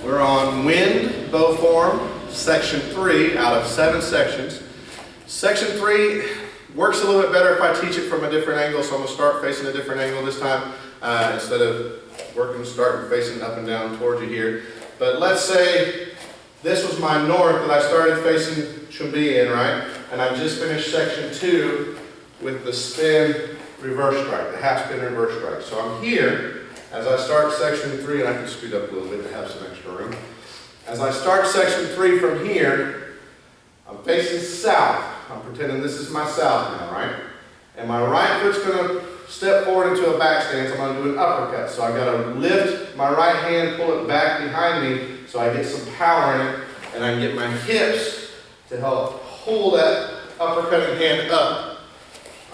We're on wind bow form, section 3 out of 7 sections. Section 3 works a little bit better if I teach it from a different angle, so I'm going to start facing a different angle this time instead of starting facing up and down towards you here. But let's say this was my north that I started facing Chumbi in, right? And I just finished section 2 with the spin reverse strike, the half spin reverse strike. So I'm here as I start section 3, and I can scoot up a little bit to have some extra room. As I start section 3 from here, I'm facing south. I'm pretending this is my south now, right? And my right foot's going to step forward into a back stance. I'm going to do an uppercut. So I've got to lift my right hand, pull it back behind me so I get some power in it, and I can get my hips to help pull that uppercutting hand up.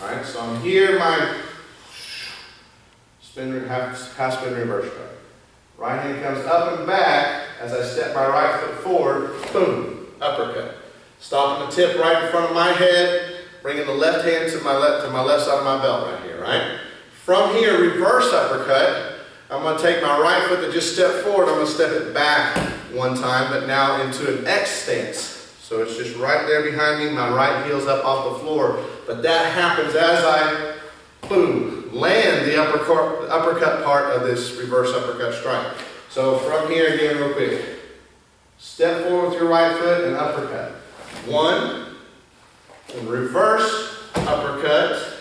All right, so I'm here, my spin, half spin reverse strike. Right hand comes up and back as I step my right foot forward, boom, uppercut. Stopping the tip right in front of my head, bringing the left hand to my left side of my belt right here, right? From here, reverse uppercut. I'm going to take my right foot that just stepped forward, I'm going to step it back one time, but now into an X stance. So it's just right there behind me, my right heel's up off the floor. But that happens as I, boom, land the uppercut part of this reverse uppercut strike. So from here again real quick. Step forward with your right foot and uppercut. 1, and reverse uppercut.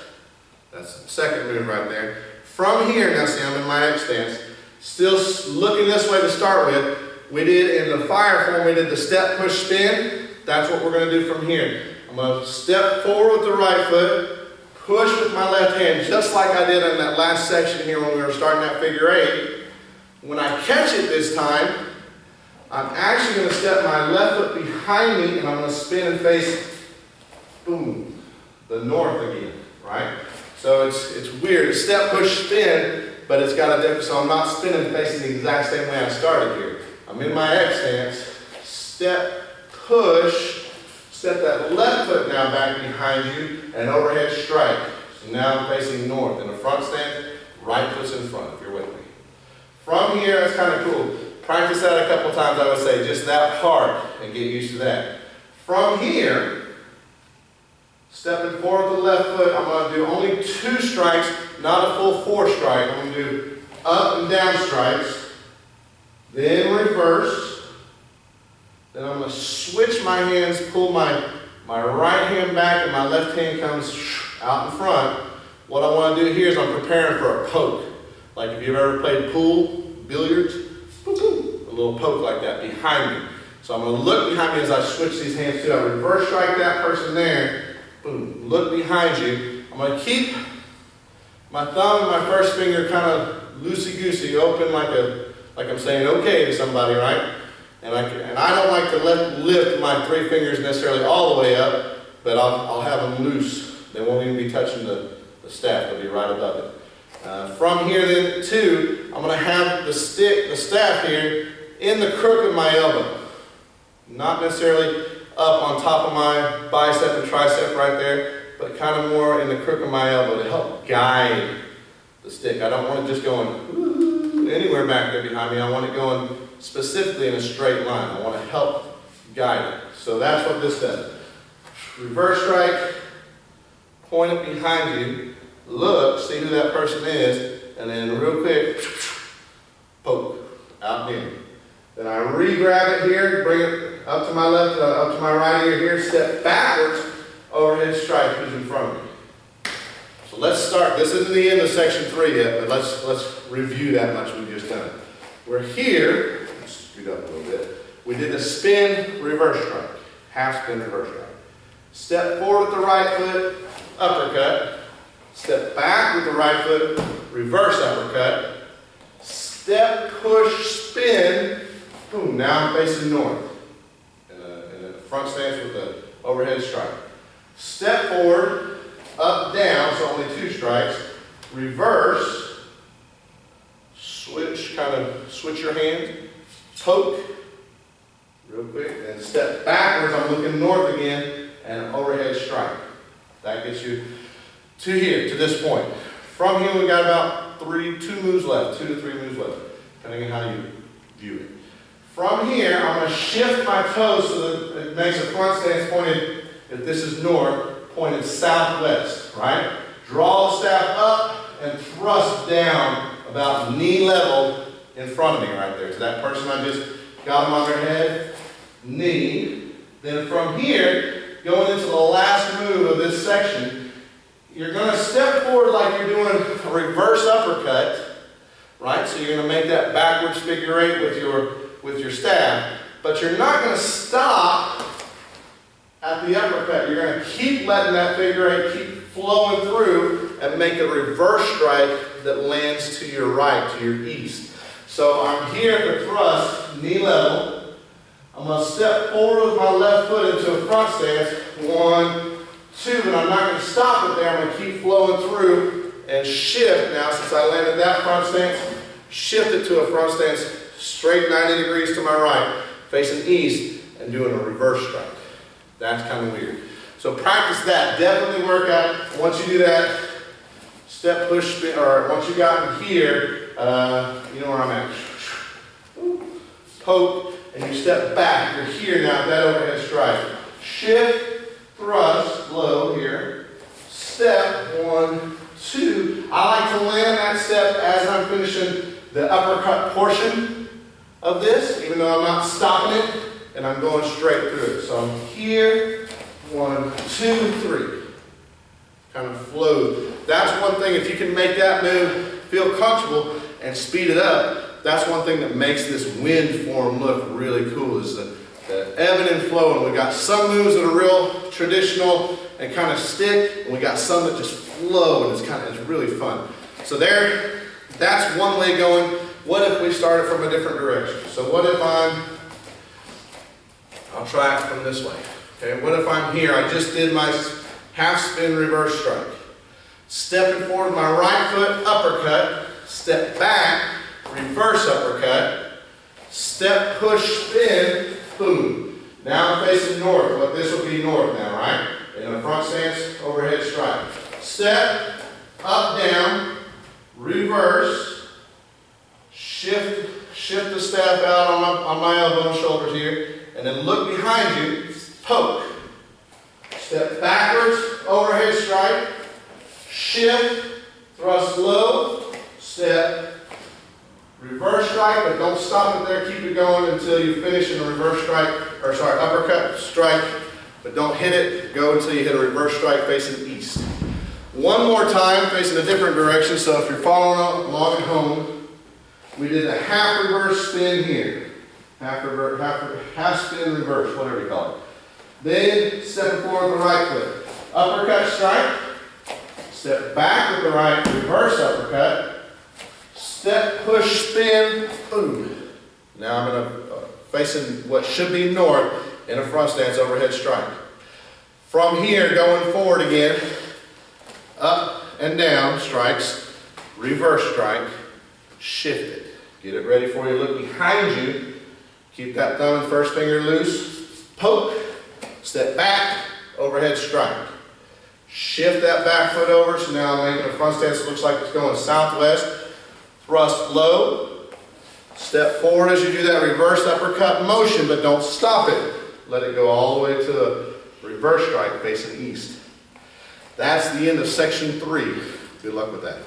That's the second move right there. From here, now see I'm in my X stance, still looking this way to start with. We did in the fire form, we did the step, push, spin. That's what we're going to do from here. I'm going to step forward with the right foot, push with my left hand, just like I did in that last section here when we were starting that figure 8. When I catch it this time, I'm actually going to step my left foot behind me and I'm going to spin and face, boom, the north again, right? So it's weird. It's step, push, spin, but it's got a different, so I'm not spinning facing the exact same way I started here. I'm in my X stance, step, push, step that left foot now back behind you, and overhead strike. So now I'm facing north. In the front stance, right foot's in front, if you're with me. From here, that's kind of cool. Practice that a couple times, I would say, just that part, and get used to that. From here, stepping forward with the left foot, I'm going to do only 2 strikes, not a full 4 strike. I'm going to do up and down strikes, then reverse. Then I'm going to switch my hands, pull my right hand back, and my left hand comes out in front. What I want to do here is I'm preparing for a poke. Like if you've ever played pool, billiards, a little poke like that behind me. So I'm going to look behind me as I switch these hands too. I reverse strike that person there. Boom. Look behind you. I'm going to keep my thumb and my first finger kind of loosey-goosey, open like I'm saying okay to somebody, right? And I don't like to lift my 3 fingers necessarily all the way up, but I'll have them loose. They won't even be touching the staff. They'll be right above it. From here then, too, I'm going to have the staff here in the crook of my elbow. Not necessarily up on top of my bicep and tricep right there, but kind of more in the crook of my elbow to help guide the stick. I don't want it just going anywhere back there behind me. I want it going specifically in a straight line. I want to help guide it. So that's what this does. Reverse strike, point it behind you, look, see who that person is, and then real quick, poke, out and in. Then I re-grab it here, bring it up to my left, up to my right ear here, step backwards, overhead strike, who's in front of me. So let's start. This isn't the end of section 3 yet, but let's review that much we've just done. We're here, let's scoot up a little bit. We did a spin, reverse strike, half spin, reverse strike. Step forward with the right foot, uppercut. Step back with the right foot, reverse uppercut. Step, push, spin, boom, now I'm facing north. In a front stance with the overhead strike. Step forward, up, down, so only 2 strikes. Reverse, switch your hands, poke, real quick, and step backwards, I'm looking north again, and overhead strike. That gets you to here, to this point. From here, we got about 2 moves left, 2 to 3 moves left, depending on how you view it. From here, I'm going to shift my toes so that it makes a front stance pointed, if this is north, pointed southwest, right? Draw the staff up and thrust down about knee level in front of me right there. To that person I just got them on their head, knee. Then from here, going into the last move of this section, you're going to step forward like you're doing a reverse uppercut, right? So you're going to make that backwards figure eight with your staff, but you're not going to stop at the uppercut. You're going to keep letting that figure eight keep flowing through and make a reverse strike that lands to your right, to your east. So I'm here at the thrust, knee level. I'm going to step forward with my left foot into a front stance. 1, 2, and I'm not going to stop it there. I'm going to keep flowing through and shift. Now, since I landed that front stance, shift it to a front stance straight 90 degrees to my right, facing east, and doing a reverse strike. That's kind of weird. So practice that. Definitely work out. Once you do that, step, push, spin, or once you got in here, you know where I'm at. Poke, and you step back. You're here now, that overhead strike. Shift, thrust, low here. Step, 1, 2. I like to land that step as I'm finishing the uppercut portion of this, even though I'm not stopping it, and I'm going straight through it. So I'm here, 1, 2, 3. Kind of flow. That's one thing, if you can make that move feel comfortable and speed it up, that's one thing that makes this wind form look really cool, is the ebbing and flowing. We got some moves that are real traditional and kind of stick, and we got some that just flow, and it's really fun. So that's one way going. What if we started from a different direction? So what if I'll try it from this way. Okay, what if I'm here? I just did my half spin reverse strike. Stepping forward, my right foot, uppercut. Step back, reverse uppercut. Step, push, spin, boom. Now I'm facing north. But this will be north now, right? In a front stance, overhead strike. Step, up, down, reverse, shift the staff out on my elbow and shoulders here, and then look behind you, poke. Step backwards, overhead strike, shift, thrust low, step, reverse strike, but don't stop it there, keep it going until you finish in a reverse strike, uppercut strike, but don't hit it, go until you hit a reverse strike facing east. One more time, facing a different direction, so if you're following along at home, we did a half reverse spin here. Half spin reverse, whatever you call it. Then step forward with the right foot. Uppercut strike. Step back with the right, reverse uppercut. Step, push, spin, boom. Now I'm going to facing what should be north in a front stance overhead strike. From here, going forward again, up and down strikes, reverse strike, shift it. Get it ready for you, look behind you. Keep that thumb and first finger loose. Poke, step back, overhead strike. Shift that back foot over, so now I'm making a front stance that looks like it's going southwest. Thrust low. Step forward as you do that reverse uppercut motion, but don't stop it. Let it go all the way to a reverse strike facing east. That's the end of section 3. Good luck with that.